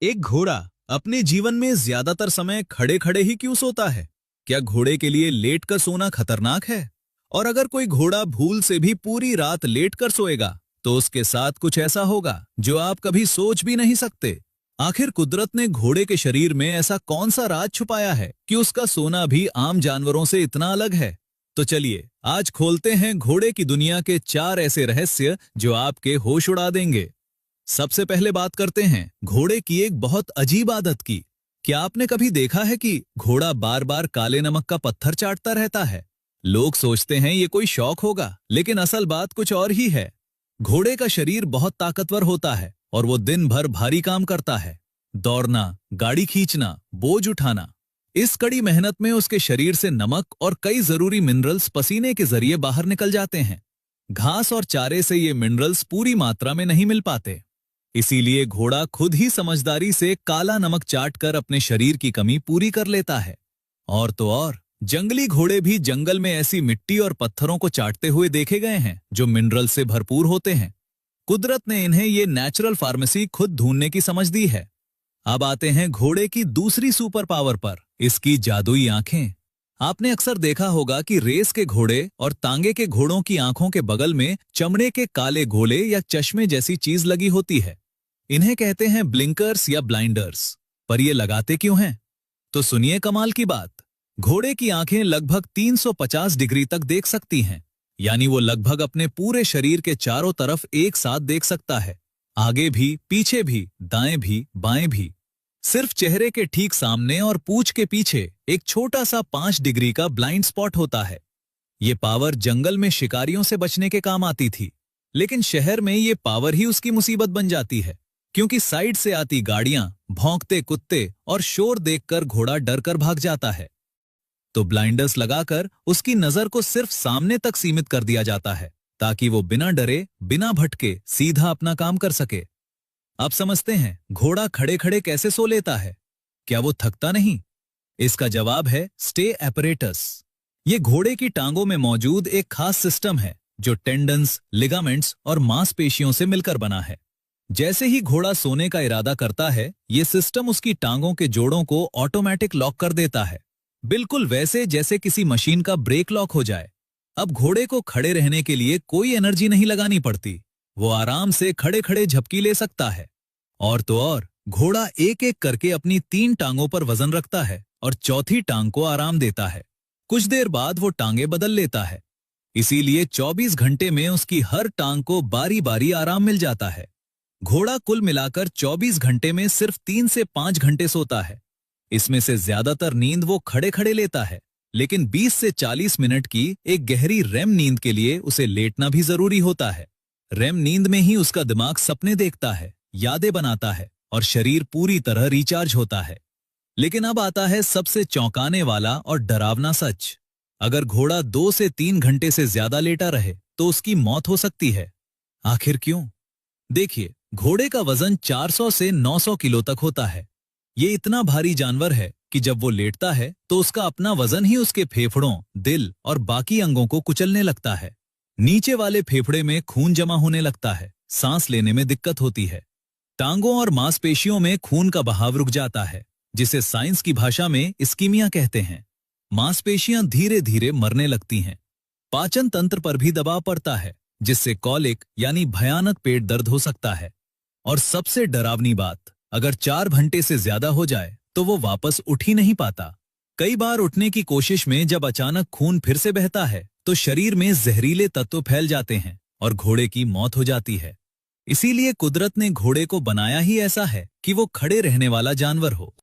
एक घोड़ा अपने जीवन में ज्यादातर समय खड़े खड़े ही क्यों सोता है? क्या घोड़े के लिए लेट कर सोना खतरनाक है? और अगर कोई घोड़ा भूल से भी पूरी रात लेट कर सोएगा तो उसके साथ कुछ ऐसा होगा जो आप कभी सोच भी नहीं सकते। आखिर कुदरत ने घोड़े के शरीर में ऐसा कौन सा राज छुपाया है कि उसका सोना भी आम जानवरों से इतना अलग है? तो चलिए आज खोलते हैं घोड़े की दुनिया के 4 ऐसे रहस्य जो आपके होश उड़ा देंगे। सबसे पहले बात करते हैं घोड़े की एक बहुत अजीब आदत की। क्या आपने कभी देखा है कि घोड़ा बार बार काले नमक का पत्थर चाटता रहता है? लोग सोचते हैं ये कोई शौक होगा, लेकिन असल बात कुछ और ही है। घोड़े का शरीर बहुत ताकतवर होता है और वो दिन भर भारी काम करता है। दौड़ना, गाड़ी खींचना, बोझ उठाना। इस कड़ी मेहनत में उसके शरीर से नमक और कई जरूरी मिनरल्स पसीने के जरिए बाहर निकल जाते हैं। घास और चारे से ये मिनरल्स पूरी मात्रा में नहीं मिल पाते। इसीलिए घोड़ा खुद ही समझदारी से काला नमक चाटकर अपने शरीर की कमी पूरी कर लेता है। और तो और जंगली घोड़े भी जंगल में ऐसी मिट्टी और पत्थरों को चाटते हुए देखे गए हैं जो मिनरल से भरपूर होते हैं। कुदरत ने इन्हें ये नेचुरल फार्मेसी खुद ढूंढने की समझ दी है। अब आते हैं घोड़े की दूसरी सुपर पावर पर, इसकी जादुई आंखें। आपने अक्सर देखा होगा कि रेस के घोड़े और तांगे के घोड़ों की आंखों के बगल में चमड़े के काले गोले या चश्मे जैसी चीज लगी होती है। इन्हें कहते हैं ब्लिंकर्स या ब्लाइंडर्स। पर ये लगाते क्यों हैं? तो सुनिए कमाल की बात। घोड़े की आंखें लगभग 350 डिग्री तक देख सकती हैं, यानी वो लगभग अपने पूरे शरीर के चारों तरफ एक साथ देख सकता है। आगे भी, पीछे भी, दाएं भी, बाएं भी। सिर्फ चेहरे के ठीक सामने और पूंछ के पीछे एक छोटा सा 5 डिग्री का ब्लाइंड स्पॉट होता है। ये पावर जंगल में शिकारियों से बचने के काम आती थी, लेकिन शहर में ये पावर ही उसकी मुसीबत बन जाती है, क्योंकि साइड से आती गाड़ियां, भौंकते कुत्ते और शोर देखकर घोड़ा डर कर भाग जाता है। तो ब्लाइंडर्स लगाकर उसकी नजर को सिर्फ सामने तक सीमित कर दिया जाता है, ताकि वो बिना डरे, बिना भटके सीधा अपना काम कर सके। अब समझते हैं घोड़ा खड़े खड़े कैसे सो लेता है। क्या वो थकता नहीं? इसका जवाब है स्टे एपरेटस। ये घोड़े की टांगों में मौजूद एक खास सिस्टम है जो टेंडन्स, लिगामेंट्स और मांसपेशियों से मिलकर बना है। जैसे ही घोड़ा सोने का इरादा करता है, ये सिस्टम उसकी टांगों के जोड़ों को ऑटोमेटिक लॉक कर देता है, बिल्कुल वैसे जैसे किसी मशीन का ब्रेक लॉक हो जाए। अब घोड़े को खड़े रहने के लिए कोई एनर्जी नहीं लगानी पड़ती। वो आराम से खड़े खड़े झपकी ले सकता है। और तो और घोड़ा एक एक करके अपनी 3 टांगों पर वजन रखता है और चौथी टांग को आराम देता है। कुछ देर बाद वो टांगे बदल लेता है। इसीलिए 24 घंटे में उसकी हर टांग को बारी बारी आराम मिल जाता है। घोड़ा कुल मिलाकर 24 घंटे में सिर्फ 3 से 5 घंटे सोता है। इसमें से ज्यादातर नींद वो खड़े खड़े लेता है, लेकिन 20 से 40 मिनट की एक गहरी रेम नींद के लिए उसे लेटना भी जरूरी होता है। रेम नींद में ही उसका दिमाग सपने देखता है, यादें बनाता है और शरीर पूरी तरह रिचार्ज होता है। लेकिन अब आता है सबसे चौंकाने वाला और डरावना सच। अगर घोड़ा 2 से 3 घंटे से ज्यादा लेटा रहे तो उसकी मौत हो सकती है। आखिर क्यों? देखिए, घोड़े का वजन 400 से 900 किलो तक होता है। ये इतना भारी जानवर है कि जब वो लेटता है तो उसका अपना वजन ही उसके फेफड़ों, दिल और बाकी अंगों को कुचलने लगता है। नीचे वाले फेफड़े में खून जमा होने लगता है, सांस लेने में दिक्कत होती है। टांगों और मांसपेशियों में खून का बहाव रुक जाता है, जिसे साइंस की भाषा में इस्कीमिया कहते हैं। मांसपेशियां धीरे धीरे मरने लगती हैं। पाचन तंत्र पर भी दबाव पड़ता है, जिससे कॉलिक यानी भयानक पेट दर्द हो सकता है। और सबसे डरावनी बात, अगर 4 घंटे से ज्यादा हो जाए तो वो वापस उठ ही नहीं पाता। कई बार उठने की कोशिश में जब अचानक खून फिर से बहता है तो शरीर में जहरीले तत्व फैल जाते हैं और घोड़े की मौत हो जाती है। इसीलिए कुदरत ने घोड़े को बनाया ही ऐसा है कि वो खड़े रहने वाला जानवर हो।